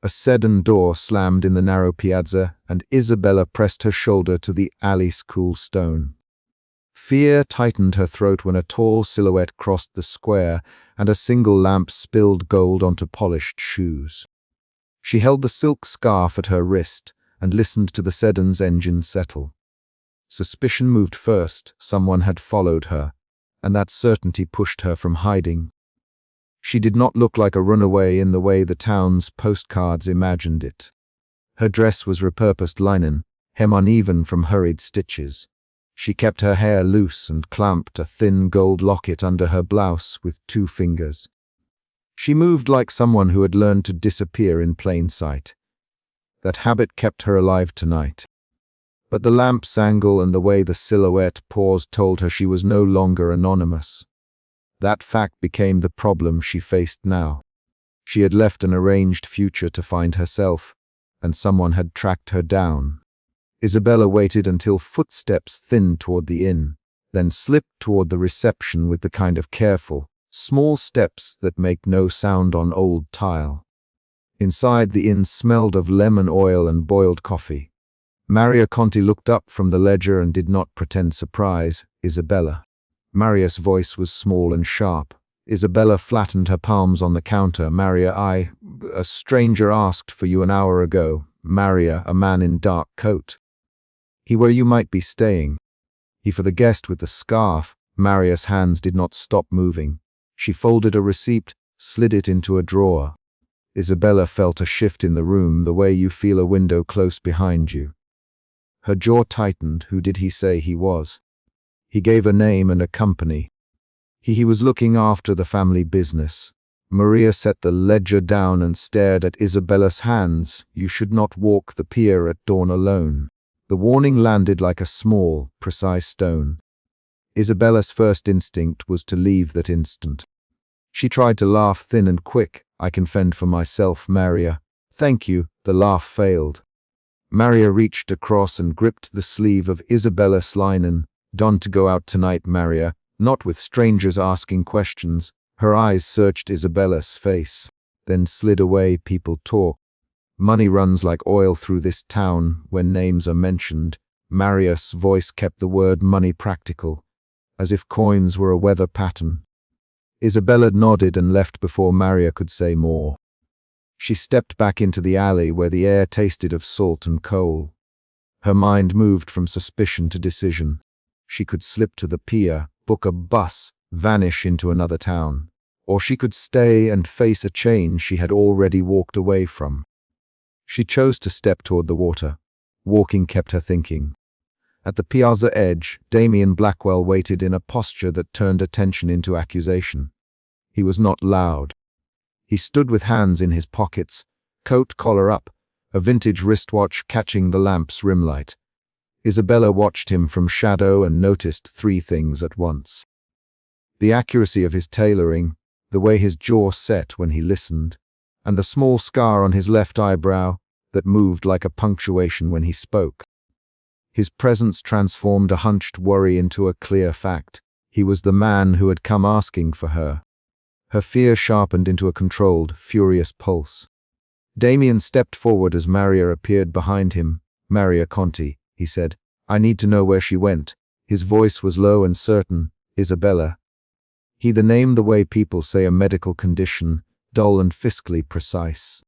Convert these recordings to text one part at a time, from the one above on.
A sedan door slammed in the narrow piazza, and Isabella pressed her shoulder to the alley's cool stone. Fear tightened her throat when a tall silhouette crossed the square, and a single lamp spilled gold onto polished shoes. She held the silk scarf at her wrist and listened to the sedan's engine settle. Suspicion moved first. Someone had followed her, and that certainty pushed her from hiding. She did not look like a runaway in the way the town's postcards imagined it. Her dress was repurposed linen, hem uneven from hurried stitches. She kept her hair loose and clamped a thin gold locket under her blouse with 2 fingers. She moved like someone who had learned to disappear in plain sight. That habit kept her alive tonight. But the lamp's angle and the way the silhouette paused told her she was no longer anonymous. That fact became the problem she faced now. She had left an arranged future to find herself, and someone had tracked her down. Isabella waited until footsteps thinned toward the inn, then slipped toward the reception with the kind of careful, small steps that make no sound on old tile. Inside, the inn smelled of lemon oil and boiled coffee. Maria Conti looked up from the ledger and did not pretend surprise. Isabella. Maria's voice was small and sharp. Isabella flattened her palms on the counter. Maria, a stranger asked for you an hour ago. Maria, a man in dark coat. He where you might be staying. He for the guest with the scarf. Maria's hands did not stop moving. She folded a receipt, slid it into a drawer. Isabella felt a shift in the room, the way you feel a window close behind you. Her jaw tightened. Who did he say he was? He gave a name and a company. He was looking after the family business. Maria set the ledger down and stared at Isabella's hands. You should not walk the pier at dawn alone. The warning landed like a small, precise stone. Isabella's first instinct was to leave that instant. She tried to laugh thin and quick. I can fend for myself, Maria. Thank you. The laugh failed. Maria reached across and gripped the sleeve of Isabella's linen. Done to go out tonight, Maria, not with strangers asking questions. Her eyes searched Isabella's face, then slid away. People talk. Money runs like oil through this town when names are mentioned. Maria's voice kept the word money practical, as if coins were a weather pattern. Isabella nodded and left before Maria could say more. She stepped back into the alley where the air tasted of salt and coal. Her mind moved from suspicion to decision. She could slip to the pier, book a bus, vanish into another town. Or she could stay and face a change she had already walked away from. She chose to step toward the water. Walking kept her thinking. At the piazza edge, Damien Blackwell waited in a posture that turned attention into accusation. He was not loud. He stood with hands in his pockets, coat collar up, a vintage wristwatch catching the lamp's rimlight. Isabella watched him from shadow and noticed 3 things at once. The accuracy of his tailoring, the way his jaw set when he listened, and the small scar on his left eyebrow that moved like a punctuation when he spoke. His presence transformed a hunched worry into a clear fact. He was the man who had come asking for her. Her fear sharpened into a controlled, furious pulse. Damien stepped forward as Maria appeared behind him. Maria Conti, he said. I need to know where she went. His voice was low and certain. Isabella. He the name the way people say a medical condition, dull and fiscally precise.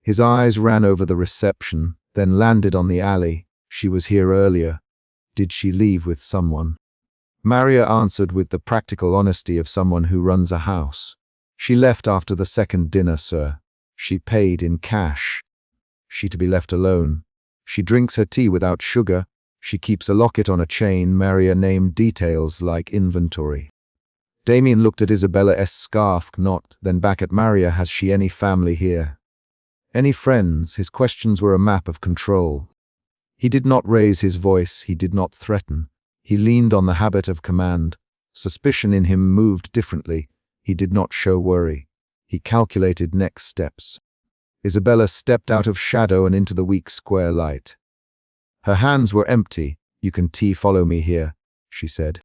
His eyes ran over the reception, then landed on the alley. She was here earlier. Did she leave with someone? Maria answered with the practical honesty of someone who runs a house. She left after the second dinner, sir. She paid in cash. She to be left alone. She drinks her tea without sugar. She keeps a locket on a chain. Maria named details like inventory. Damien looked at Isabella's scarf knot, then back at Maria. Has she any family here? Any friends? His questions were a map of control. He did not raise his voice. He did not threaten. He leaned on the habit of command. Suspicion in him moved differently. He did not show worry. He calculated next steps. Isabella stepped out of shadow and into the weak square light. Her hands were empty. You can follow me here, she said.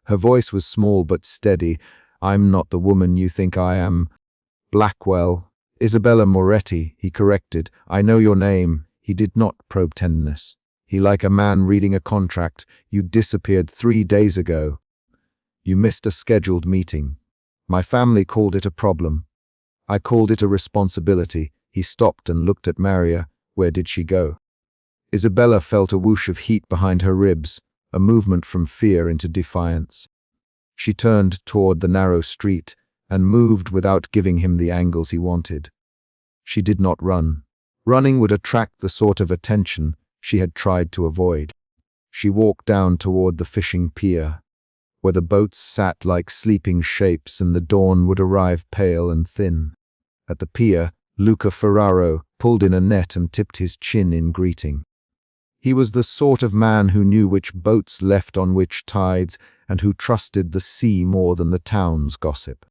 Her voice was small but steady. I'm not the woman you think I am. Blackwell, Isabella Moretti, he corrected. I know your name. He did not probe tenderness. He like a man reading a contract. You disappeared 3 days ago. You missed a scheduled meeting. My family called it a problem. I called it a responsibility. He stopped and looked at Maria. Where did she go? Isabella felt a whoosh of heat behind her ribs, a movement from fear into defiance. She turned toward the narrow street and moved without giving him the angles he wanted. She did not run. Running would attract the sort of attention she had tried to avoid. She walked down toward the fishing pier, where the boats sat like sleeping shapes and the dawn would arrive pale and thin. At the pier, Luca Ferraro pulled in a net and tipped his chin in greeting. He was the sort of man who knew which boats left on which tides and who trusted the sea more than the town's gossip.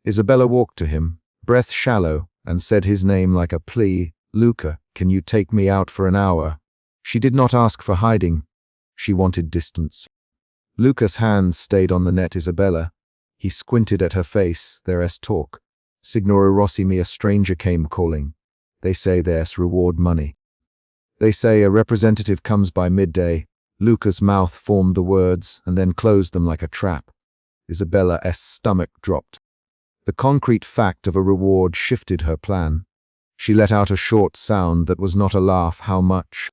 Isabella walked to him, breath shallow, and said his name like a plea. Luca, can you take me out for an hour? She did not ask for hiding. She wanted distance. Luca's hands stayed on the net. Isabella. He squinted at her face. There's talk. Signora Rossimi, a stranger came calling. They say there's reward money. They say a representative comes by midday. Luca's mouth formed the words and then closed them like a trap. Isabella's stomach dropped. The concrete fact of a reward shifted her plan. She let out a short sound that was not a laugh. How much?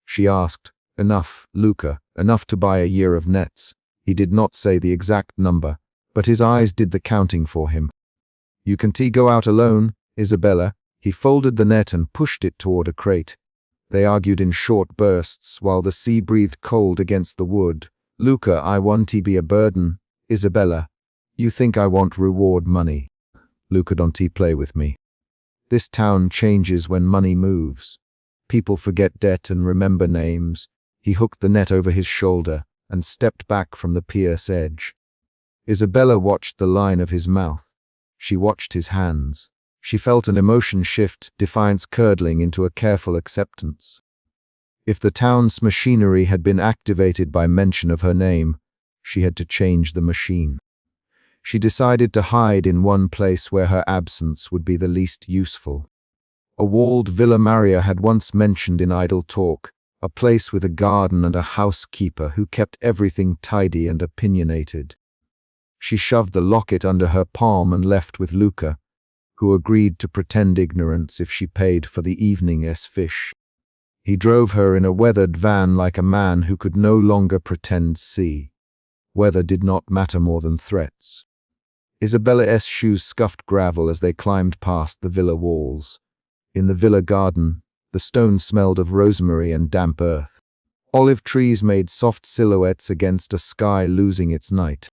She asked. Enough, Luca, enough to buy a year of nets. He did not say the exact number, but his eyes did the counting for him. You can go out alone, Isabella. He folded the net and pushed it toward a crate. They argued in short bursts while the sea breathed cold against the wood. Luca, I want to be a burden. Isabella, you think I want reward money. Luca, don't play with me. This town changes when money moves. People forget debt and remember names. He hooked the net over his shoulder and stepped back from the pier's edge. Isabella watched the line of his mouth. She watched his hands. She felt an emotion shift, defiance curdling into a careful acceptance. If the town's machinery had been activated by mention of her name, she had to change the machine. She decided to hide in one place where her absence would be the least useful. A walled Villa Maria had once mentioned in idle talk, a place with a garden and a housekeeper who kept everything tidy and opinionated. She shoved the locket under her palm and left with Luca, who agreed to pretend ignorance if she paid for the evening's fish. He drove her in a weathered van like a man who could no longer pretend see. Weather did not matter more than threats. Isabella's shoes scuffed gravel as they climbed past the villa walls. In the villa garden, the stones smelled of rosemary and damp earth. Olive trees made soft silhouettes against a sky losing its night.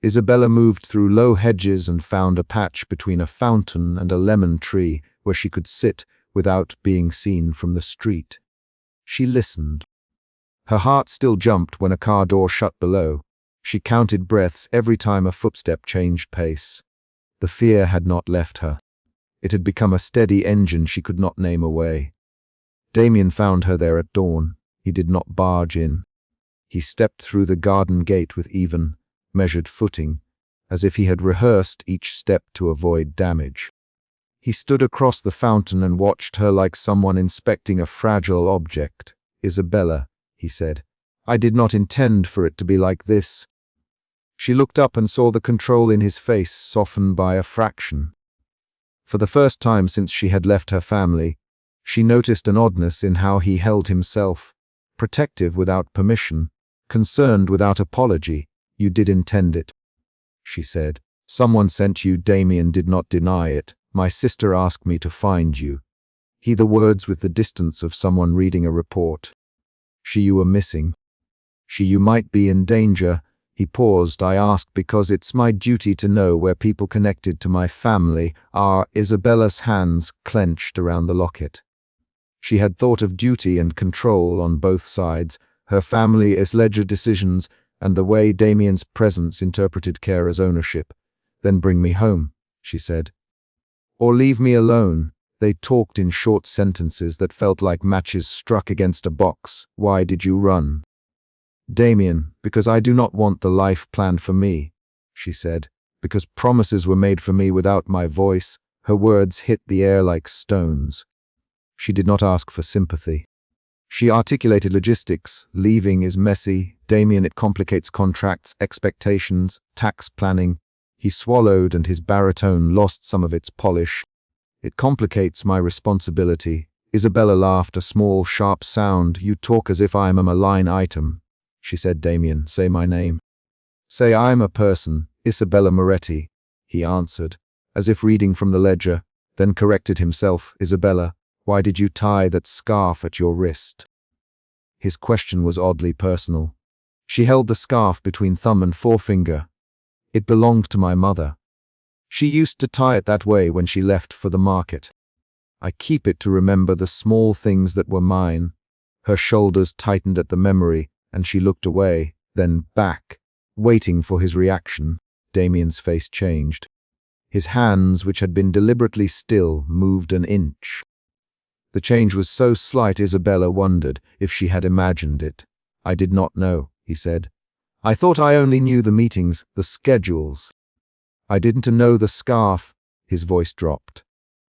Isabella moved through low hedges and found a patch between a fountain and a lemon tree where she could sit without being seen from the street. She listened. Her heart still jumped when a car door shut below. She counted breaths every time a footstep changed pace. The fear had not left her. It had become a steady engine she could not name away. Damien found her there at dawn. He did not barge in. He stepped through the garden gate with even, measured footing, as if he had rehearsed each step to avoid damage. He stood across the fountain and watched her like someone inspecting a fragile object. Isabella, he said, I did not intend for it to be like this. She looked up and saw the control in his face soften by a fraction. For the first time since she had left her family, she noticed an oddness in how he held himself, protective without permission, concerned without apology. You did intend it, she said. Someone sent you. Damien did not deny it. My sister asked me to find you. He the words with the distance of someone reading a report. You were missing. You might be in danger. He paused. I asked because it's my duty to know where people connected to my family are. Isabella's hands clenched around the locket. She had thought of duty and control on both sides, her family's ledger decisions, and the way Damien's presence interpreted care as ownership. Then bring me home, she said. Or leave me alone. They talked in short sentences that felt like matches struck against a box. Why did you run? Damien, because I do not want the life planned for me, she said. Because promises were made for me without my voice. Her words hit the air like stones. She did not ask for sympathy. She articulated logistics. Leaving is messy. Damien, it complicates contracts, expectations, tax planning. He swallowed and his baritone lost some of its polish. It complicates my responsibility. Isabella laughed, a small, sharp sound. You talk as if I am a malign item. She said, Damien, say my name. Say I'm a person, Isabella Moretti, he answered, as if reading from the ledger, then corrected himself. Isabella, why did you tie that scarf at your wrist? His question was oddly personal. She held the scarf between thumb and forefinger. It belonged to my mother. She used to tie it that way when she left for the market. I keep it to remember the small things that were mine. Her shoulders tightened at the memory, and she looked away, then back, waiting for his reaction. Damien's face changed. His hands, which had been deliberately still, moved an inch. The change was so slight Isabella wondered if she had imagined it. I did not know, he said. I thought I only knew the meetings, the schedules. I didn't know the scarf. His voice dropped.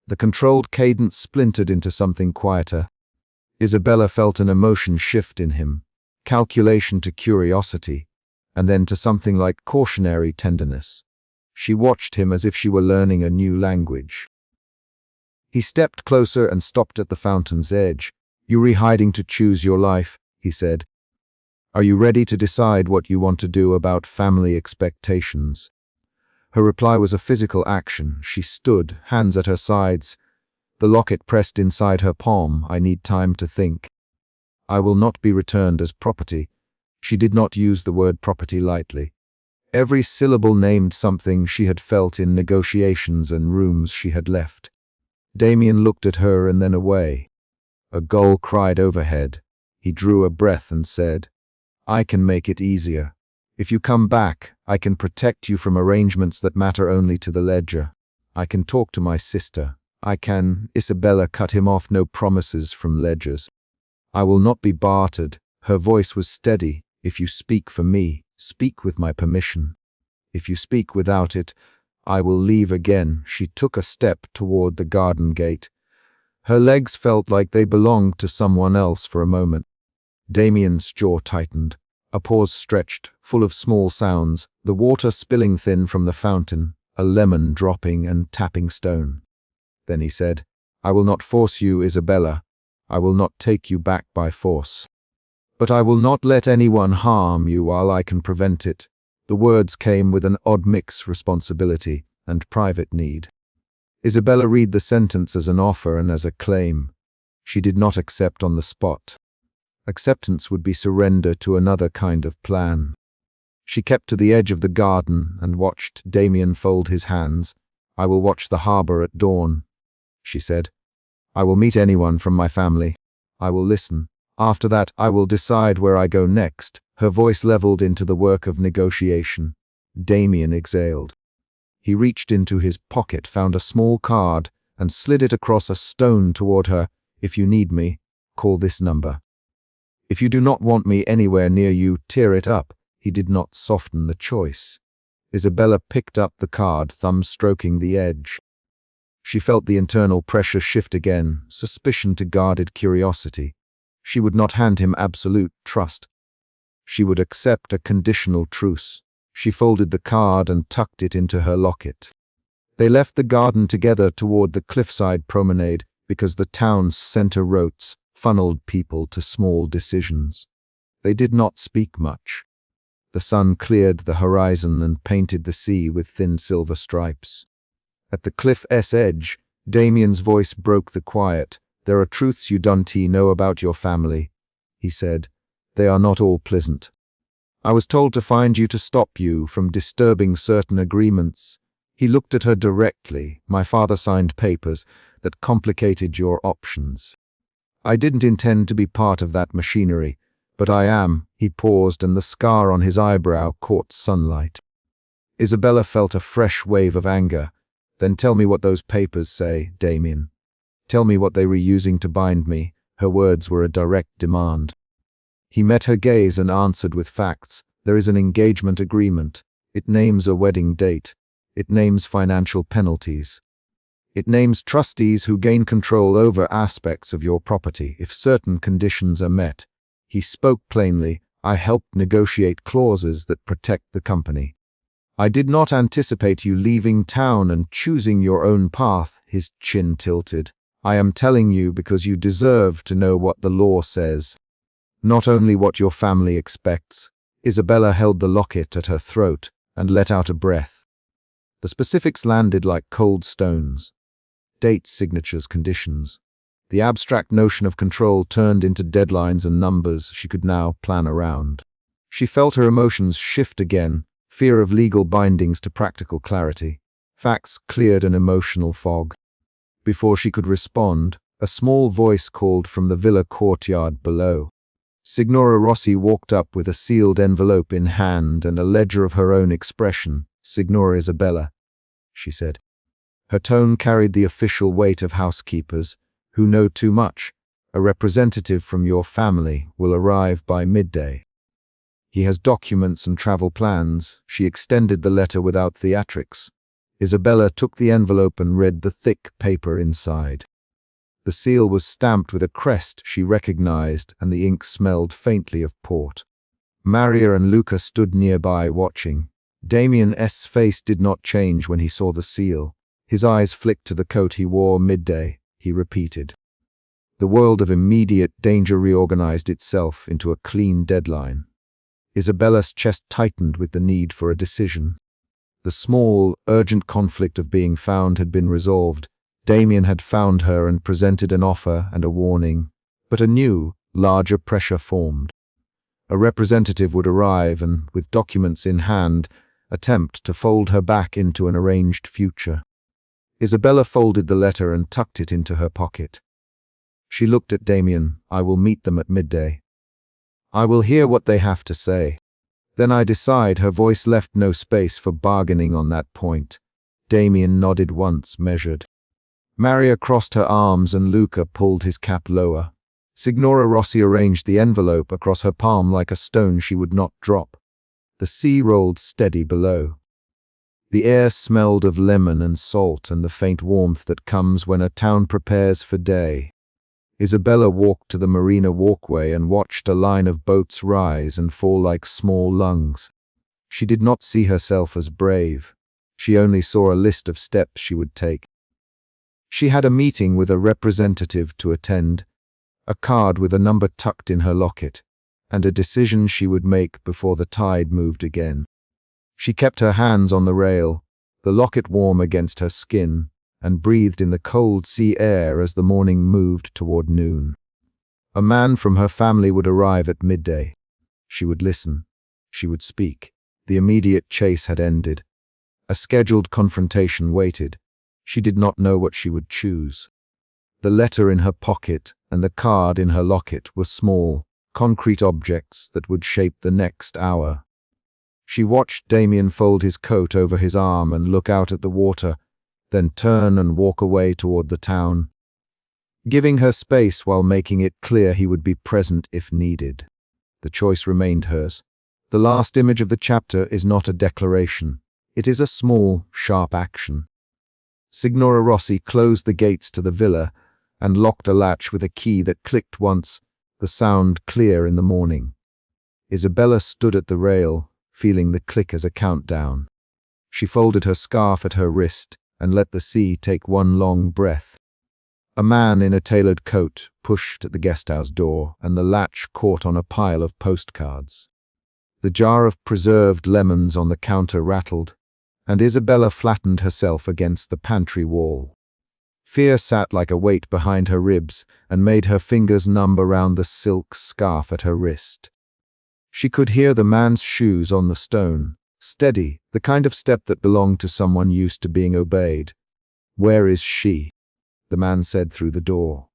The controlled cadence splintered into something quieter. Isabella felt an emotion shift in him, calculation to curiosity, and then to something like cautionary tenderness. She watched him as if she were learning a new language. He stepped closer and stopped at the fountain's edge. You're hiding to choose your life, he said. Are you ready to decide what you want to do about family expectations? Her reply was a physical action. She stood, hands at her sides, the locket pressed inside her palm. I need time to think. I will not be returned as property. She did not use the word property lightly. Every syllable named something she had felt in negotiations and rooms she had left. Damien looked at her and then away. A gull cried overhead. He drew a breath and said, I can make it easier. If you come back, I can protect you from arrangements that matter only to the ledger. I can talk to my sister. I can. Isabella cut him off. No promises from ledgers. I will not be bartered. Her voice was steady. If you speak for me, speak with my permission. If you speak without it, I will leave again. She took a step toward the garden gate. Her legs felt like they belonged to someone else for a moment. Damien's jaw tightened. A pause stretched, full of small sounds, the water spilling thin from the fountain, a lemon dropping and tapping stone. Then he said, I will not force you, Isabella. I will not take you back by force. But I will not let anyone harm you while I can prevent it. The words came with an odd mix, responsibility and private need. Isabella read the sentence as an offer and as a claim. She did not accept on the spot. Acceptance would be surrender to another kind of plan. She kept to the edge of the garden and watched Damien fold his hands. I will watch the harbor at dawn, she said. I will meet anyone from my family. I will listen. After that, I will decide where I go next. Her voice leveled into the work of negotiation. Damien exhaled. He reached into his pocket, found a small card, and slid it across a stone toward her. If you need me, call this number. If you do not want me anywhere near you, tear it up. He did not soften the choice. Isabella picked up the card, thumb stroking the edge. She felt the internal pressure shift again, suspicion to guarded curiosity. She would not hand him absolute trust. She would accept a conditional truce. She folded the card and tucked it into her locket. They left the garden together toward the cliffside promenade because the town's center roads funneled people to small decisions. They did not speak much. The sun cleared the horizon and painted the sea with thin silver stripes. At the cliff's edge, Damien's voice broke the quiet. There are truths you don't know about your family, he said. They are not all pleasant. I was told to find you to stop you from disturbing certain agreements. He looked at her directly. My father signed papers that complicated your options. I didn't intend to be part of that machinery, but I am. He paused and the scar on his eyebrow caught sunlight. Isabella felt a fresh wave of anger. Then tell me what those papers say, Damien. Tell me what they were using to bind me. Her words were a direct demand. He met her gaze and answered with facts. There is an engagement agreement. It names a wedding date. It names financial penalties. It names trustees who gain control over aspects of your property if certain conditions are met. He spoke plainly. I helped negotiate clauses that protect the company. I did not anticipate you leaving town and choosing your own path. His chin tilted. I am telling you because you deserve to know what the law says, not only what your family expects. Isabella held the locket at her throat and let out a breath. The specifics landed like cold stones. Dates, signatures, conditions. The abstract notion of control turned into deadlines and numbers she could now plan around. She felt her emotions shift again, fear of legal bindings to practical clarity. Facts cleared an emotional fog. Before she could respond, a small voice called from the villa courtyard below. Signora Rossi walked up with a sealed envelope in hand and a ledger of her own expression. Signora Isabella, she said. Her tone carried the official weight of housekeepers who know too much. A representative from your family will arrive by midday. He has documents and travel plans. She extended the letter without theatrics. Isabella took the envelope and read the thick paper inside. The seal was stamped with a crest she recognized, and the ink smelled faintly of port. Maria and Luca stood nearby watching. Damien's face did not change when he saw the seal. His eyes flicked to the coat he wore. Midday, he repeated. The world of immediate danger reorganized itself into a clean deadline. Isabella's chest tightened with the need for a decision. The small, urgent conflict of being found had been resolved. Damien had found her and presented an offer and a warning, but a new, larger pressure formed. A representative would arrive and, with documents in hand, attempt to fold her back into an arranged future. Isabella folded the letter and tucked it into her pocket. She looked at Damien. I will meet them at midday. I will hear what they have to say. Then I decide. Her voice left no space for bargaining on that point. Damien nodded once, measured. Maria crossed her arms and Luca pulled his cap lower. Signora Rossi arranged the envelope across her palm like a stone she would not drop. The sea rolled steady below. The air smelled of lemon and salt and the faint warmth that comes when a town prepares for day. Isabella walked to the marina walkway and watched a line of boats rise and fall like small lungs. She did not see herself as brave. She only saw a list of steps she would take. She had a meeting with a representative to attend, a card with a number tucked in her locket, and a decision she would make before the tide moved again. She kept her hands on the rail, the locket warm against her skin, and breathed in the cold sea air as the morning moved toward noon. A man from her family would arrive at midday. She would listen. She would speak. The immediate chase had ended. A scheduled confrontation waited. She did not know what she would choose. The letter in her pocket and the card in her locket were small, concrete objects that would shape the next hour. She watched Damien fold his coat over his arm and look out at the water, then turn and walk away toward the town, giving her space while making it clear he would be present if needed. The choice remained hers. The last image of the chapter is not a declaration. It is a small, sharp action. Signora Rossi closed the gates to the villa and locked a latch with a key that clicked once, the sound clear in the morning. Isabella stood at the rail, feeling the click as a countdown. She folded her scarf at her wrist and let the sea take one long breath. A man in a tailored coat pushed at the guesthouse door, and the latch caught on a pile of postcards. The jar of preserved lemons on the counter rattled, and Isabella flattened herself against the pantry wall. Fear sat like a weight behind her ribs and made her fingers numb around the silk scarf at her wrist. She could hear the man's shoes on the stone, steady, the kind of step that belonged to someone used to being obeyed. "Where is she?" the man said through the door.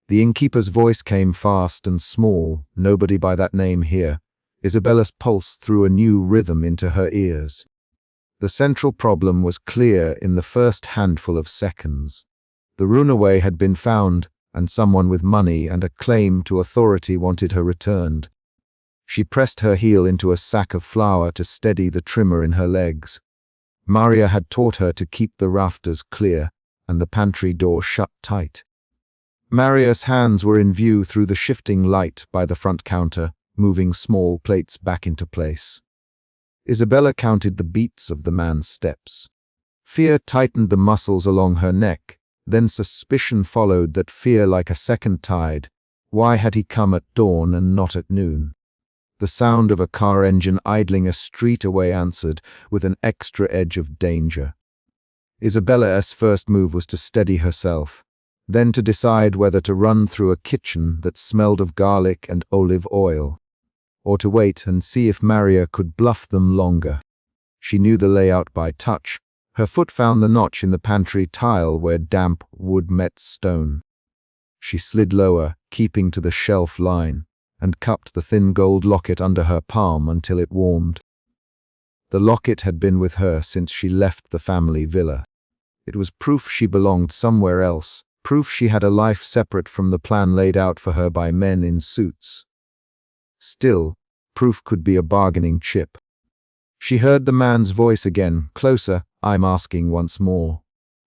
The innkeeper's voice came fast and small. "Nobody by that name here." Isabella's pulse threw a new rhythm into her ears. The central problem was clear in the first handful of seconds. The runaway had been found, and someone with money and a claim to authority wanted her returned. She pressed her heel into a sack of flour to steady the trimmer in her legs. Maria had taught her to keep the rafters clear, and the pantry door shut tight. Maria's hands were in view through the shifting light by the front counter, moving small plates back into place. Isabella counted the beats of the man's steps. Fear tightened the muscles along her neck, then suspicion followed that fear like a second tide. Why had he come at dawn and not at noon? The sound of a car engine idling a street away answered, with an extra edge of danger. Isabella's first move was to steady herself, then to decide whether to run through a kitchen that smelled of garlic and olive oil, or to wait and see if Maria could bluff them longer. She knew the layout by touch. Her foot found the notch in the pantry tile where damp wood met stone. She slid lower, keeping to the shelf line, and cupped the thin gold locket under her palm until it warmed. The locket had been with her since she left the family villa. It was proof she belonged somewhere else, proof she had a life separate from the plan laid out for her by men in suits. Still, proof could be a bargaining chip. She heard the man's voice again, closer. "I'm asking once more.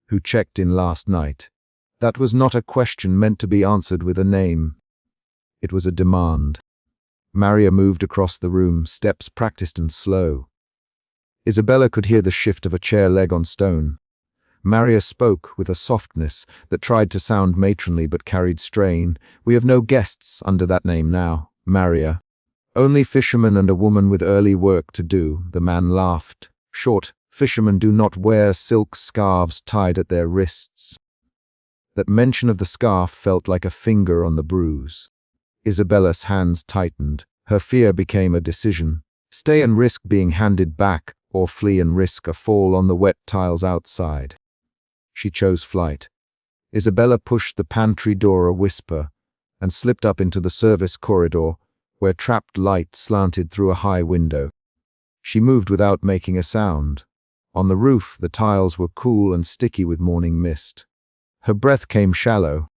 Who checked in last night?" That was not a question meant to be answered with a name. It was a demand. Maria moved across the room, steps practiced and slow. Isabella could hear the shift of a chair leg on stone. Maria spoke with a softness that tried to sound matronly but carried strain. "We have no guests under that name now, Maria. Only fishermen and a woman with early work to do." The man laughed. "Short, fishermen do not wear silk scarves tied at their wrists." That mention of the scarf felt like a finger on the bruise. Isabella's hands tightened. Her fear became a decision. Stay and risk being handed back, or flee and risk a fall on the wet tiles outside. She chose flight. Isabella pushed the pantry door a whisper and slipped up into the service corridor, where trapped light slanted through a high window. She moved without making a sound. On the roof, the tiles were cool and sticky with morning mist. Her breath came shallow.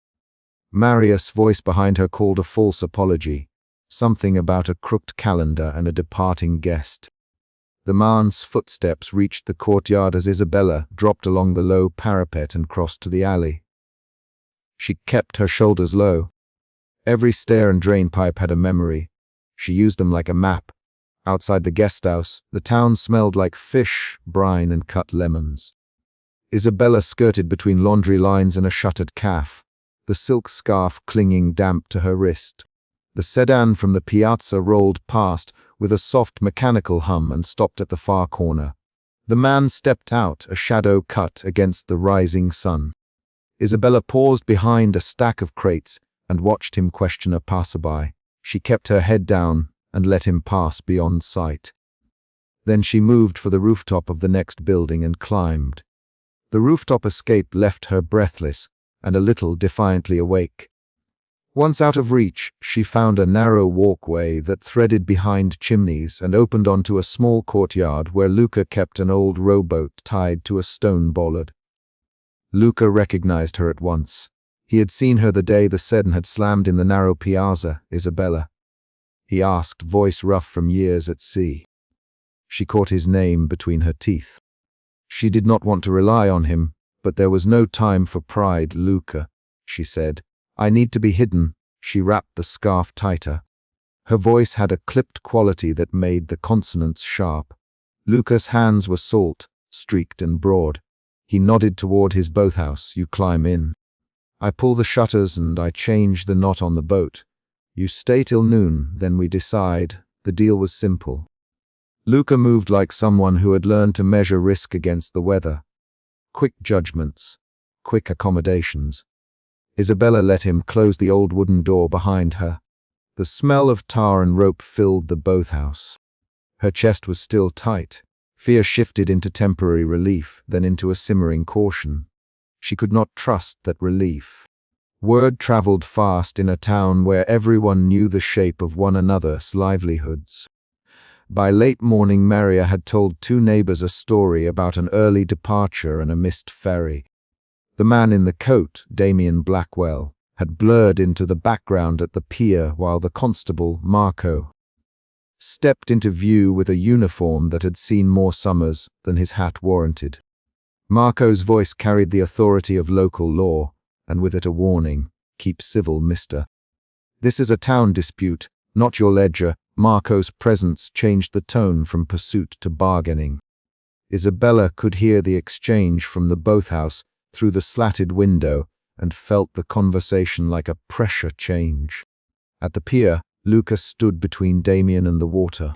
Maria's voice behind her called a false apology, something about a crooked calendar and a departing guest. The man's footsteps reached the courtyard as Isabella dropped along the low parapet and crossed to the alley. She kept her shoulders low. Every stair and drain pipe had a memory. She used them like a map. Outside the guest house, the town smelled like fish, brine, and cut lemons. Isabella skirted between laundry lines and a shuttered cafe, the silk scarf clinging damp to her wrist. The sedan from the piazza rolled past with a soft mechanical hum and stopped at the far corner. The man stepped out, a shadow cut against the rising sun. Isabella paused behind a stack of crates and watched him question a passerby. She kept her head down and let him pass beyond sight. Then she moved for the rooftop of the next building and climbed. The rooftop escape left her breathless and a little defiantly awake. Once out of reach, she found a narrow walkway that threaded behind chimneys and opened onto a small courtyard where Luca kept an old rowboat tied to a stone bollard. Luca recognized her at once. He had seen her the day the sedan had slammed in the narrow piazza. "Isabella?" he asked, voice rough from years at sea. She caught his name between her teeth. She did not want to rely on him, but there was no time for pride. "Luca," she said. "I need to be hidden." She wrapped the scarf tighter. Her voice had a clipped quality that made the consonants sharp. Luca's hands were salt, streaked and broad. He nodded toward his boathouse. "You climb in. I pull the shutters and I change the knot on the boat. You stay till noon, then we decide." The deal was simple. Luca moved like someone who had learned to measure risk against the weather. Quick judgments, quick accommodations. Isabella let him close the old wooden door behind her. The smell of tar and rope filled the boathouse. Her chest was still tight. Fear shifted into temporary relief, then into a simmering caution. She could not trust that relief. Word traveled fast in a town where everyone knew the shape of one another's livelihoods. By late morning, Maria had told two neighbors a story about an early departure and a missed ferry. The man in the coat, Damien Blackwell, had blurred into the background at the pier while the constable, Marco, stepped into view with a uniform that had seen more summers than his hat warranted. Marco's voice carried the authority of local law, and with it a warning, "Keep civil, mister. This is a town dispute, not your ledger." Marco's presence changed the tone from pursuit to bargaining. Isabella could hear the exchange from the boathouse through the slatted window and felt the conversation like a pressure change. At the pier, Lucas stood between Damien and the water.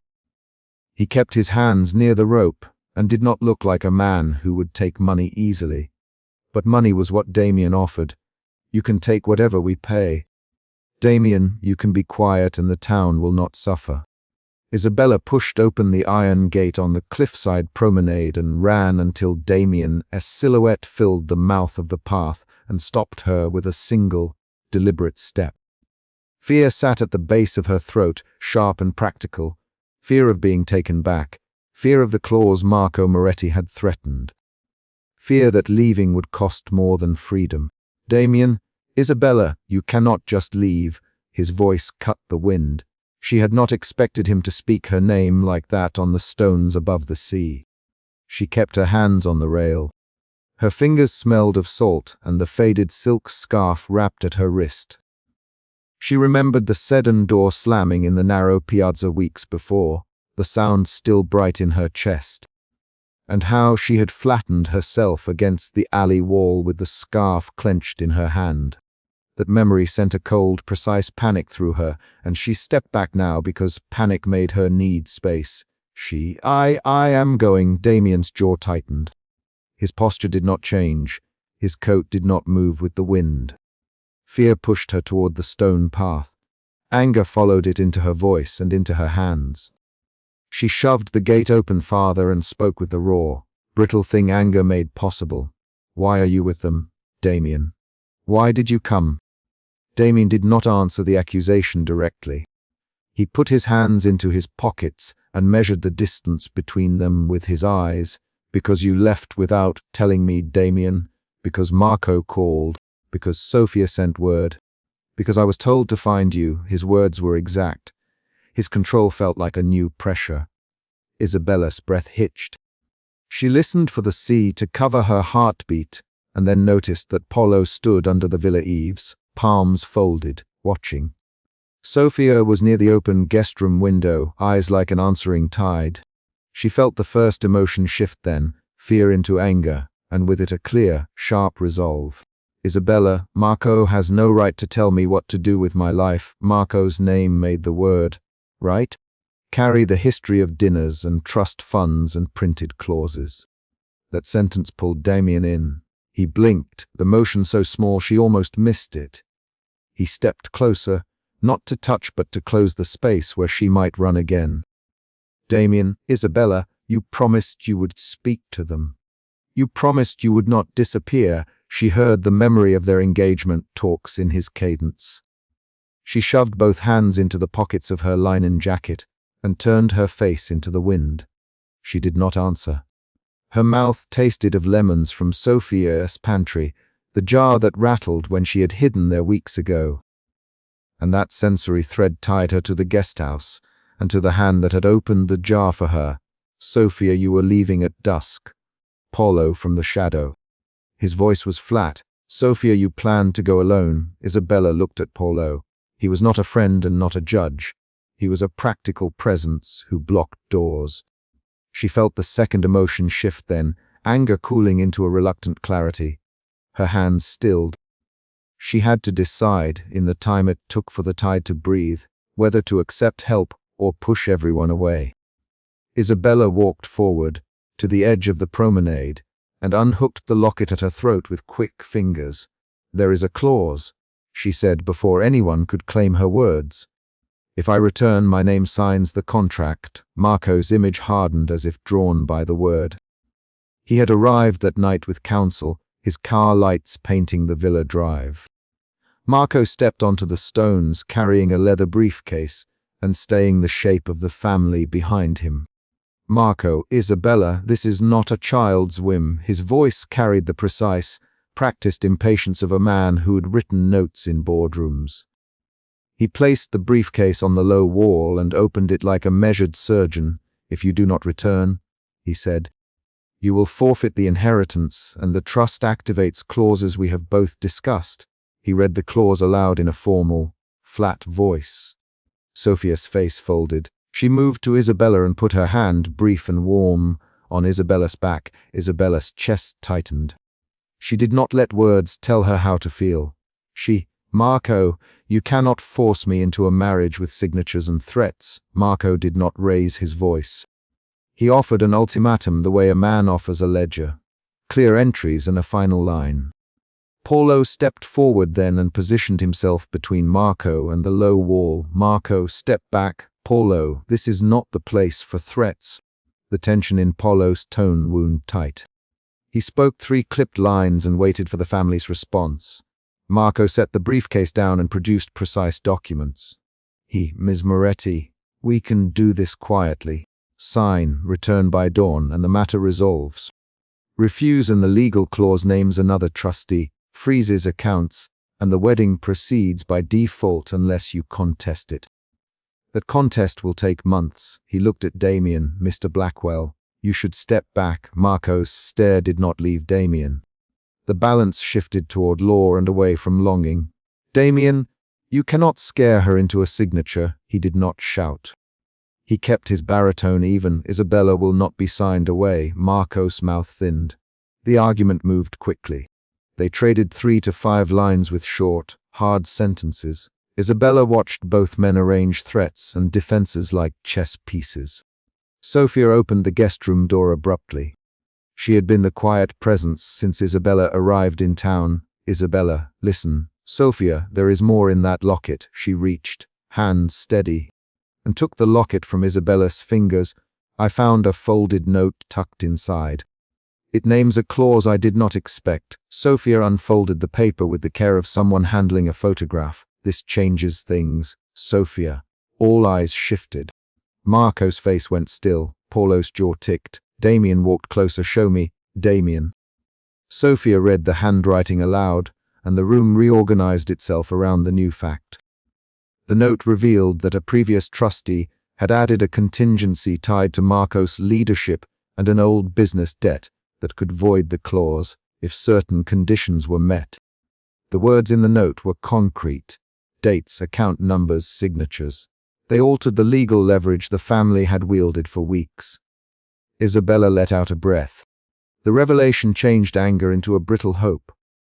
He kept his hands near the rope and did not look like a man who would take money easily. But money was what Damien offered. "You can take whatever we pay. Damien, you can be quiet and the town will not suffer." Isabella pushed open the iron gate on the cliffside promenade and ran until Damien's silhouette filled the mouth of the path and stopped her with a single, deliberate step. Fear sat at the base of her throat, sharp and practical. Fear of being taken back. Fear of the clause Marco Moretti had threatened. Fear that leaving would cost more than freedom. "Damien, Isabella, you cannot just leave." His voice cut the wind. She had not expected him to speak her name like that on the stones above the sea. She kept her hands on the rail. Her fingers smelled of salt and the faded silk scarf wrapped at her wrist. She remembered the sedan door slamming in the narrow piazza weeks before, the sound still bright in her chest, and how she had flattened herself against the alley wall with the scarf clenched in her hand. That memory sent a cold, precise panic through her, and she stepped back now because panic made her need space. I am going." Damien's jaw tightened. His posture did not change. His coat did not move with the wind. Fear pushed her toward the stone path. Anger followed it into her voice and into her hands. She shoved the gate open farther and spoke with the raw, brittle thing anger made possible. "Why are you with them, Damien? Why did you come?" Damien did not answer the accusation directly. He put his hands into his pockets and measured the distance between them with his eyes. "Because you left without telling me, Damien. Because Marco called. Because Sophia sent word. Because I was told to find you." His words were exact. His control felt like a new pressure. Isabella's breath hitched. She listened for the sea to cover her heartbeat, and then noticed that Polo stood under the villa eaves, palms folded, watching. Sophia was near the open guest room window, eyes like an answering tide. She felt the first emotion shift then, fear into anger, and with it a clear, sharp resolve. "Isabella, Marco has no right to tell me what to do with my life." Marco's name made the word, right? Carry the history of dinners and trust funds and printed clauses. That sentence pulled Damien in. He blinked, the motion so small she almost missed it. He stepped closer, not to touch but to close the space where she might run again. "Damien, Isabella, you promised you would speak to them. You promised you would not disappear." She heard the memory of their engagement talks in his cadence. She shoved both hands into the pockets of her linen jacket and turned her face into the wind. She did not answer. Her mouth tasted of lemons from Sophia's pantry, the jar that rattled when she had hidden there weeks ago. And that sensory thread tied her to the guest house and to the hand that had opened the jar for her. "Sophia, you were leaving at dusk." Polo from the shadow. His voice was flat. "Sophia, you planned to go alone." Isabella looked at Polo. He was not a friend and not a judge. He was a practical presence who blocked doors. She felt the second emotion shift then, anger cooling into a reluctant clarity. Her hands stilled. She had to decide, in the time it took for the tide to breathe, whether to accept help or push everyone away. Isabella walked forward, to the edge of the promenade, and unhooked the locket at her throat with quick fingers. "There is a clause," she said before anyone could claim her words. "If I return, my name signs the contract." Marco's image hardened as if drawn by the word. He had arrived that night with counsel, his car lights painting the villa drive. Marco stepped onto the stones carrying a leather briefcase and staying the shape of the family behind him. "Marco, Isabella, this is not a child's whim." His voice carried the precise, practiced impatience of a man who had written notes in boardrooms. He placed the briefcase on the low wall and opened it like a measured surgeon. "If you do not return," he said. You will forfeit the inheritance, and the trust activates clauses we have both discussed. He read the clause aloud in a formal, flat voice. Sophia's face folded. She moved to Isabella and put her hand, brief and warm, on Isabella's back. Isabella's chest tightened. She did not let words tell her how to feel. Marco, you cannot force me into a marriage with signatures and threats. Marco did not raise his voice. He offered an ultimatum the way a man offers a ledger. Clear entries and a final line. Paulo stepped forward then and positioned himself between Marco and the low wall. Marco, step back. Paulo, this is not the place for threats. The tension in Paulo's tone wound tight. He spoke 3 clipped lines and waited for the family's response. Marco set the briefcase down and produced precise documents. Ms. Moretti, we can do this quietly. Sign, return by dawn, and the matter resolves. Refuse and the legal clause names another trustee, freezes accounts, and the wedding proceeds by default unless you contest it. That contest will take months. He looked at Damien. Mr. Blackwell, you should step back. Marco's stare did not leave Damien. The balance shifted toward law and away from longing. Damien, you cannot scare her into a signature. He did not shout. He kept his baritone even. Isabella will not be signed away. Marco's mouth thinned. The argument moved quickly. They traded 3 to 5 lines with short, hard sentences. Isabella watched both men arrange threats and defenses like chess pieces. Sophia opened the guest room door abruptly. She had been the quiet presence since Isabella arrived in town. Isabella, listen. Sophia, there is more in that locket. She reached, hands steady, and took the locket from Isabella's fingers. I found a folded note tucked inside. It names a clause I did not expect. Sophia unfolded the paper with the care of someone handling a photograph. This changes things. Sophia. All eyes shifted. Marco's face went still. Paulo's jaw ticked. Damien walked closer. Show me. Damien. Sophia read the handwriting aloud, and the room reorganized itself around the new fact. The note revealed that a previous trustee had added a contingency tied to Marco's leadership and an old business debt that could void the clause if certain conditions were met. The words in the note were concrete. Dates, account numbers, signatures. They altered the legal leverage the family had wielded for weeks. Isabella let out a breath. The revelation changed anger into a brittle hope.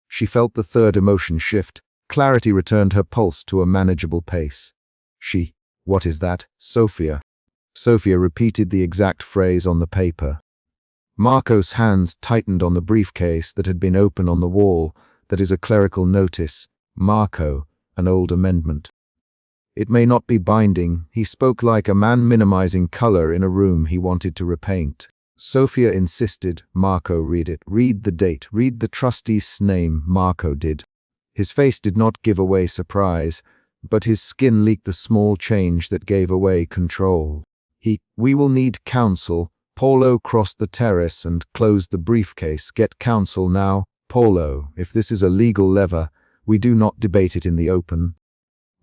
She felt the third emotion shift. Clarity returned her pulse to a manageable pace. What is that? Sophia. Sophia repeated the exact phrase on the paper. Marco's hands tightened on the briefcase that had been open on the wall. That is a clerical notice. Marco, an old amendment. It may not be binding. He spoke like a man minimizing color in a room he wanted to repaint. Sophia insisted. Marco, read it. Read the date. Read the trustee's name. Marco did. His face did not give away surprise, but his skin leaked the small change that gave away control. We will need counsel. Paulo crossed the terrace and closed the briefcase. Get counsel now. Paulo, if this is a legal lever, we do not debate it in the open.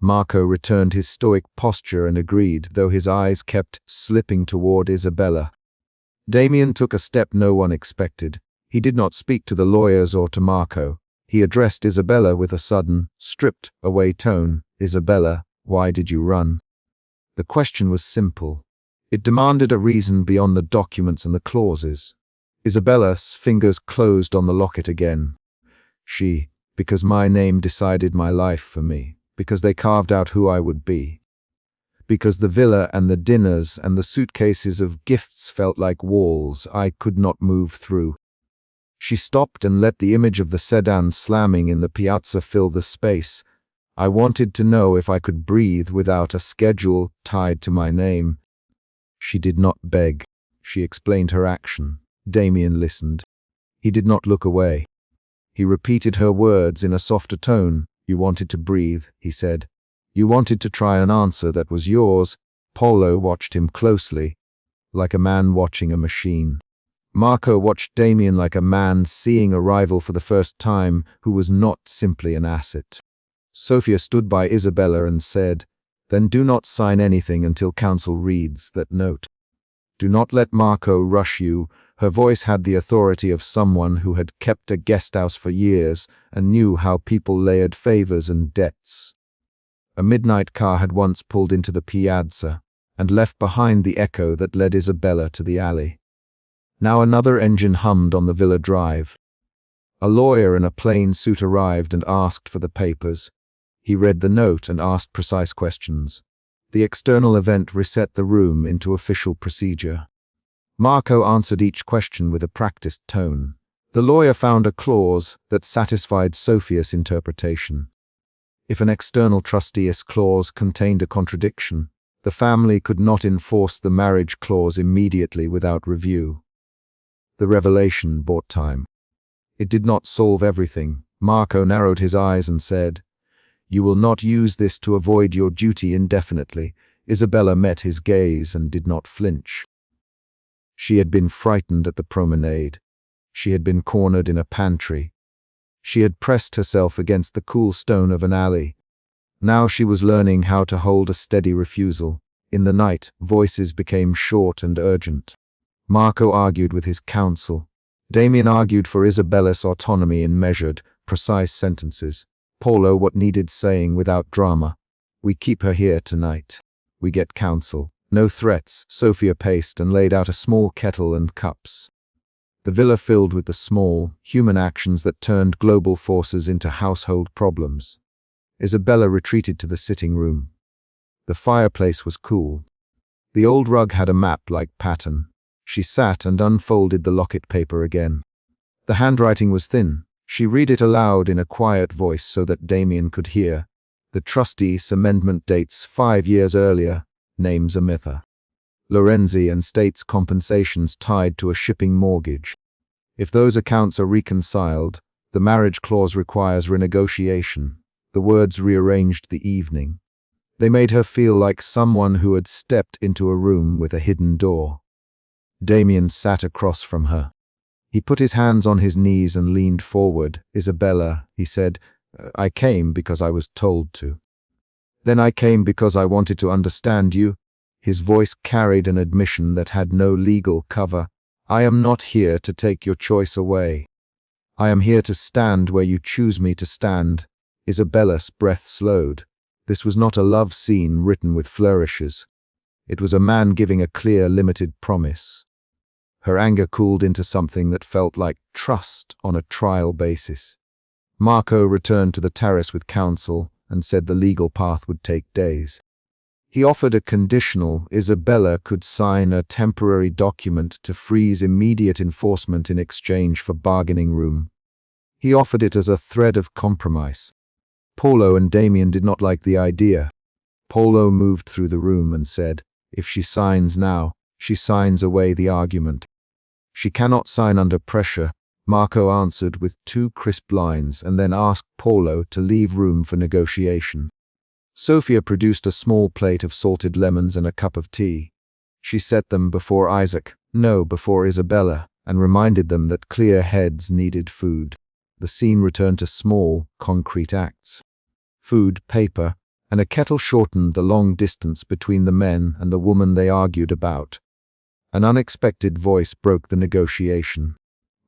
Marco returned his stoic posture and agreed, though his eyes kept slipping toward Isabella. Damien took a step no one expected. He did not speak to the lawyers or to Marco. He addressed Isabella with a sudden, stripped-away tone. Isabella, why did you run? The question was simple. It demanded a reason beyond the documents and the clauses. Isabella's fingers closed on the locket again. Because my name decided my life for me. Because they carved out who I would be. Because the villa and the dinners and the suitcases of gifts felt like walls I could not move through. She stopped and let the image of the sedan slamming in the piazza fill the space. I wanted to know if I could breathe without a schedule tied to my name. She did not beg. She explained her action. Damien listened. He did not look away. He repeated her words in a softer tone. You wanted to breathe, he said. You wanted to try an answer that was yours. Paulo watched him closely, like a man watching a machine. Marco watched Damien like a man seeing a rival for the first time who was not simply an asset. Sophia stood by Isabella and said, Then do not sign anything until counsel reads that note. Do not let Marco rush you. Her voice had the authority of someone who had kept a guesthouse for years and knew how people layered favors and debts. A midnight car had once pulled into the piazza and left behind the echo that led Isabella to the alley. Now another engine hummed on the villa drive. A lawyer in a plain suit arrived and asked for the papers. He read the note and asked precise questions. The external event reset the room into official procedure. Marco answered each question with a practiced tone. The lawyer found a clause that satisfied Sophia's interpretation. If an external trustee's clause contained a contradiction, the family could not enforce the marriage clause immediately without review. The revelation bought time. It did not solve everything. Marco narrowed his eyes and said, "You will not use this to avoid your duty indefinitely." Isabella met his gaze and did not flinch. She had been frightened at the promenade. She had been cornered in a pantry. She had pressed herself against the cool stone of an alley. Now she was learning how to hold a steady refusal. In the night, voices became short and urgent. Marco argued with his counsel. Damien argued for Isabella's autonomy in measured, precise sentences. Paulo what needed saying without drama. "We keep her here tonight. We get counsel. No threats." Sophia paced and laid out a small kettle and cups. The villa filled with the small, human actions that turned global forces into household problems. Isabella retreated to the sitting room. The fireplace was cool. The old rug had a map-like pattern. She sat and unfolded the locket paper again. The handwriting was thin. She read it aloud in a quiet voice so that Damien could hear. The trustee's amendment dates 5 years earlier, names Amitha. Lorenzi and states compensations tied to a shipping mortgage. If those accounts are reconciled, the marriage clause requires renegotiation. The words rearranged the evening. They made her feel like someone who had stepped into a room with a hidden door. Damien sat across from her. He put his hands on his knees and leaned forward. "Isabella," he said, "I came because I was told to. Then I came because I wanted to understand you." His voice carried an admission that had no legal cover. "I am not here to take your choice away. I am here to stand where you choose me to stand." Isabella's breath slowed. This was not a love scene written with flourishes. It was a man giving a clear, limited promise. Her anger cooled into something that felt like trust on a trial basis. Marco returned to the terrace with counsel and said the legal path would take days. He offered a conditional. Isabella could sign a temporary document to freeze immediate enforcement in exchange for bargaining room. He offered it as a thread of compromise. Paulo and Damien did not like the idea. Paulo moved through the room and said, "If she signs now, she signs away the argument." "She cannot sign under pressure," Marco answered with 2 crisp lines and then asked Paulo to leave room for negotiation. Sophia produced a small plate of salted lemons and a cup of tea. She set them before before Isabella, and reminded them that clear heads needed food. The scene returned to small, concrete acts. Food, paper, and a kettle shortened the long distance between the men and the woman they argued about. An unexpected voice broke the negotiation.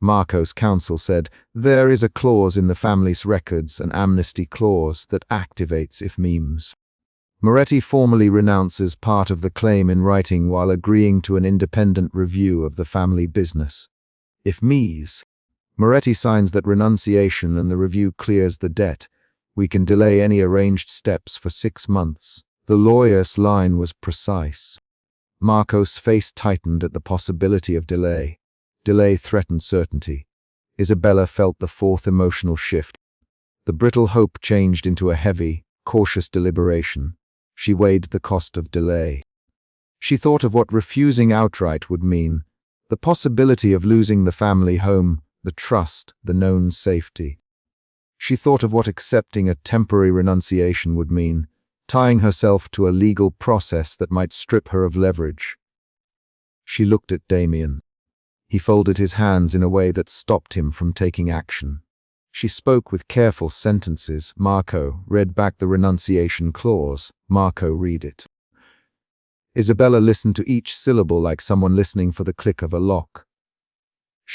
Marco's counsel said, "There is a clause in the family's records, an amnesty clause, that activates if memes." Moretti formally renounces part of the claim in writing while agreeing to an independent review of the family business. If me's. Moretti signs that renunciation and the review clears the debt. "We can delay any arranged steps for 6 months. The lawyer's line was precise. Marco's face tightened at the possibility of delay. Delay threatened certainty. Isabella felt the 4th emotional shift. The brittle hope changed into a heavy, cautious deliberation. She weighed the cost of delay. She thought of what refusing outright would mean, the possibility of losing the family home, the trust, the known safety. She thought of what accepting a temporary renunciation would mean, tying herself to a legal process that might strip her of leverage. She looked at Damien. He folded his hands in a way that stopped him from taking action. She spoke with careful sentences. Marco read back the renunciation clause. Marco read it. Isabella listened to each syllable like someone listening for the click of a lock.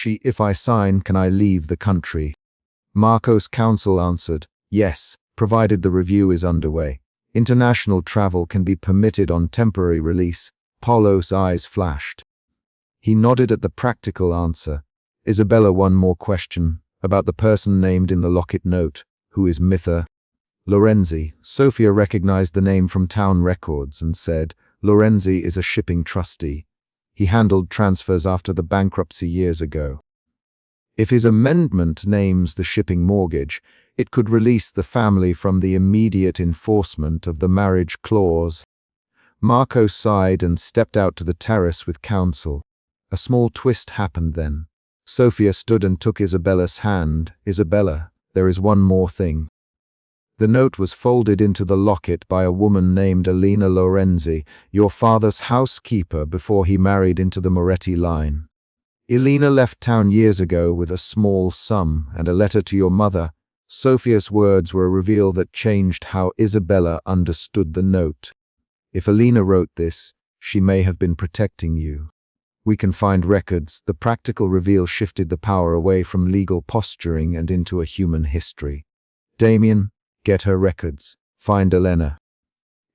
If I sign, can I leave the country? Marco's counsel answered, yes, provided the review is underway. International travel can be permitted on temporary release. Paulo's eyes flashed. He nodded at the practical answer. Isabella, one more question, about the person named in the locket note. Who is Mr. Lorenzi? Sophia recognized the name from town records and said, Lorenzi is a shipping trustee. He handled transfers after the bankruptcy years ago. If his amendment names the shipping mortgage, it could release the family from the immediate enforcement of the marriage clause. Marco sighed and stepped out to the terrace with counsel. A small twist happened then. Sophia stood and took Isabella's hand. Isabella, there is one more thing. The note was folded into the locket by a woman named Elena Lorenzi, your father's housekeeper before he married into the Moretti line. Elena left town years ago with a small sum and a letter to your mother. Sophia's words were a reveal that changed how Isabella understood the note. If Elena wrote this, she may have been protecting you. We can find records. The practical reveal shifted the power away from legal posturing and into a human history. Damien, get her records. Find Elena.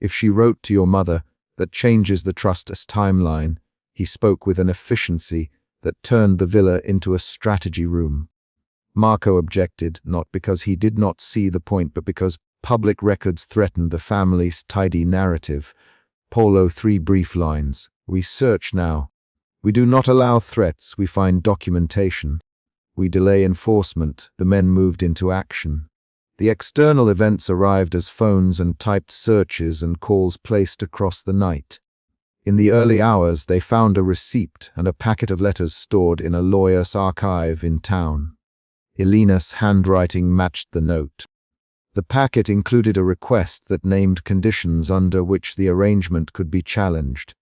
If she wrote to your mother, that changes the trust's timeline. He spoke with an efficiency that turned the villa into a strategy room. Marco objected, not because he did not see the point, but because public records threatened the family's tidy narrative. Paulo, 3 brief lines. We search now. We do not allow threats, we find documentation. We delay enforcement, the men moved into action. The external events arrived as phones and typed searches and calls placed across the night. In the early hours, they found a receipt and a packet of letters stored in a lawyer's archive in town. Elena's handwriting matched the note. The packet included a request that named conditions under which the arrangement could be challenged.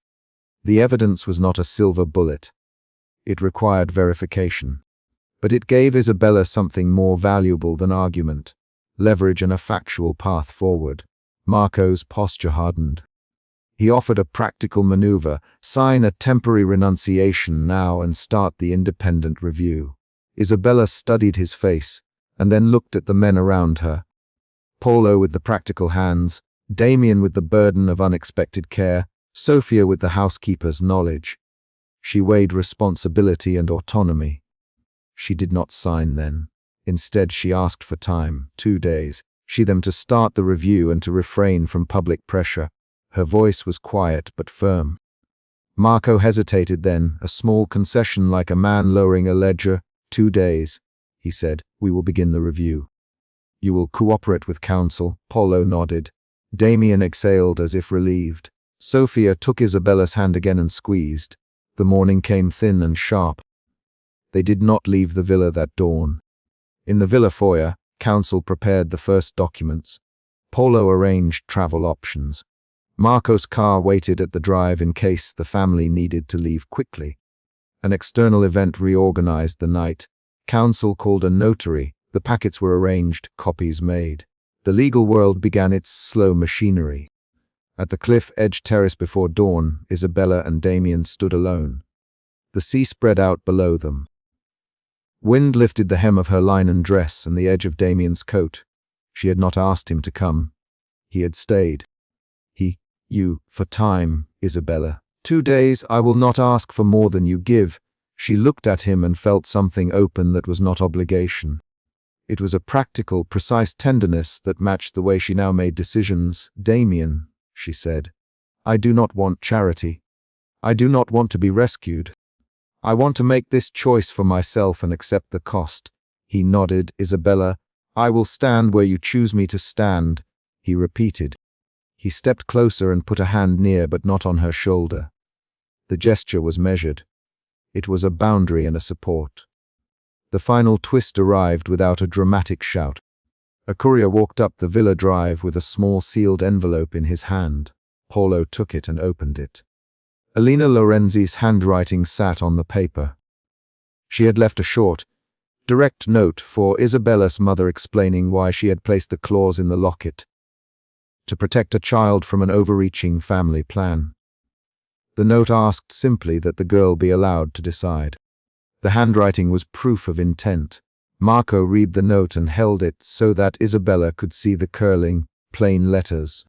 The evidence was not a silver bullet. It required verification. But it gave Isabella something more valuable than argument, leverage and a factual path forward. Marco's posture hardened. He offered a practical maneuver, sign a temporary renunciation now and start the independent review. Isabella studied his face, and then looked at the men around her. Paulo with the practical hands, Damien with the burden of unexpected care, Sophia with the housekeeper's knowledge. She weighed responsibility and autonomy. She did not sign then. Instead, she asked for time, 2 days. She them to start the review and to refrain from public pressure. Her voice was quiet but firm. Marco hesitated then, a small concession like a man lowering a ledger. 2 days, he said, we will begin the review. You will cooperate with counsel. Paulo nodded. Damien exhaled as if relieved. Sophia took Isabella's hand again and squeezed. The morning came thin and sharp. They did not leave the villa that dawn. In the villa foyer, counsel prepared the first documents. Paulo arranged travel options. Marco's car waited at the drive in case the family needed to leave quickly. An external event reorganized the night. Counsel called a notary. The packets were arranged, copies made. The legal world began its slow machinery. At the cliff-edge terrace before dawn, Isabella and Damien stood alone. The sea spread out below them. Wind lifted the hem of her linen dress and the edge of Damien's coat. She had not asked him to come. He had stayed. You, for time, Isabella. 2 days, I will not ask for more than you give. She looked at him and felt something open that was not obligation. It was a practical, precise tenderness that matched the way she now made decisions. Damien, she said, I do not want charity. I do not want to be rescued. I want to make this choice for myself and accept the cost. He nodded. Isabella, I will stand where you choose me to stand, he repeated. He stepped closer and put a hand near but not on her shoulder. The gesture was measured. It was a boundary and a support. The final twist arrived without a dramatic shout. A courier walked up the villa drive with a small sealed envelope in his hand. Paulo took it and opened it. Elena Lorenzi's handwriting sat on the paper. She had left a short, direct note for Isabella's mother explaining why she had placed the clause in the locket. To protect a child from an overreaching family plan. The note asked simply that the girl be allowed to decide. The handwriting was proof of intent. Marco read the note and held it so that Isabella could see the curling, plain letters.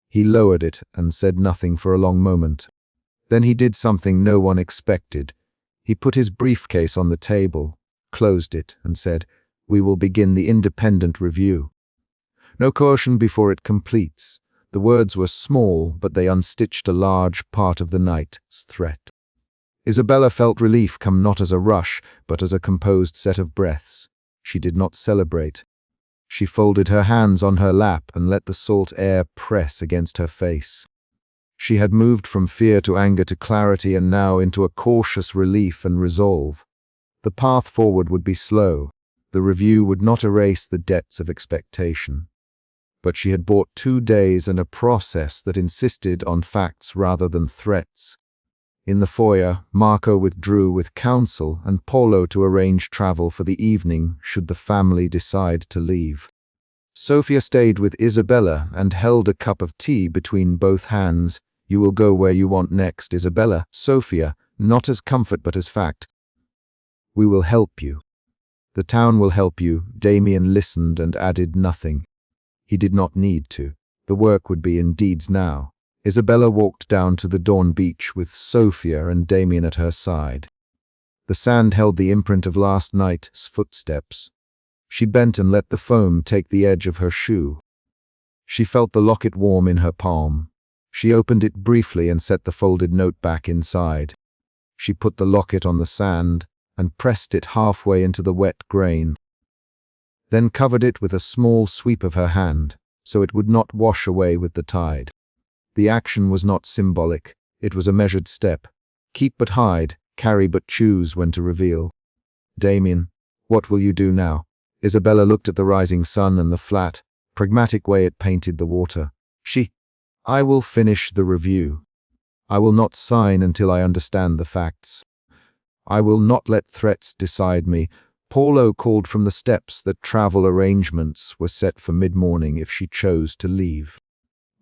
He lowered it and said nothing for a long moment. Then he did something no one expected. He put his briefcase on the table, closed it, and said, "We will begin the independent review. No coercion before it completes." The words were small, but they unstitched a large part of the night's threat. Isabella felt relief come not as a rush, but as a composed set of breaths. She did not celebrate. She folded her hands on her lap and let the salt air press against her face. She had moved from fear to anger to clarity and now into a cautious relief and resolve. The path forward would be slow. The review would not erase the debts of expectation. But she had bought 2 days and a process that insisted on facts rather than threats. In the foyer, Marco withdrew with counsel and Paulo to arrange travel for the evening should the family decide to leave. Sofia stayed with Isabella and held a cup of tea between both hands. "You will go where you want next, Isabella." "Sofia, not as comfort but as fact. We will help you. The town will help you." Damien listened and added nothing. He did not need to. The work would be in deeds now. Isabella walked down to the dawn beach with Sofia and Damien at her side. The sand held the imprint of last night's footsteps. She bent and let the foam take the edge of her shoe. She felt the locket warm in her palm. She opened it briefly and set the folded note back inside. She put the locket on the sand and pressed it halfway into the wet grain. Then covered it with a small sweep of her hand, so it would not wash away with the tide. The action was not symbolic, it was a measured step. Keep but hide, carry but choose when to reveal. "Damien, what will you do now?" Isabella looked at the rising sun and the flat, pragmatic way it painted the water. "I will finish the review. I will not sign until I understand the facts. I will not let threats decide me." Paulo called from the steps that travel arrangements were set for mid-morning if she chose to leave.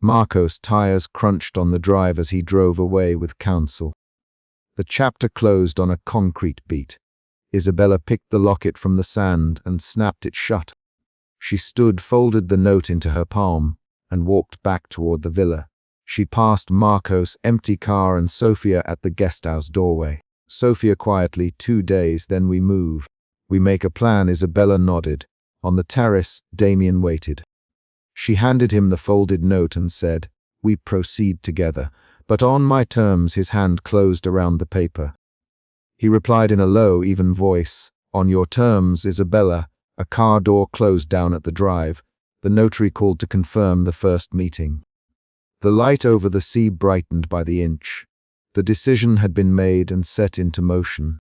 Marco's tires crunched on the drive as he drove away with counsel. The chapter closed on a concrete beat. Isabella picked the locket from the sand and snapped it shut. She stood, folded the note into her palm, and walked back toward the villa. She passed Marco's empty car and Sofia at the guesthouse doorway. Sofia quietly, 2 days, then we move. We make a plan. Isabella nodded. On the terrace, Damien waited. She handed him the folded note and said, "We proceed together, but on my terms." His hand closed around the paper. He replied in a low, even voice, "On your terms, Isabella." A car door closed down at the drive. The notary called to confirm the first meeting. The light over the sea brightened by the inch. The decision had been made and set into motion.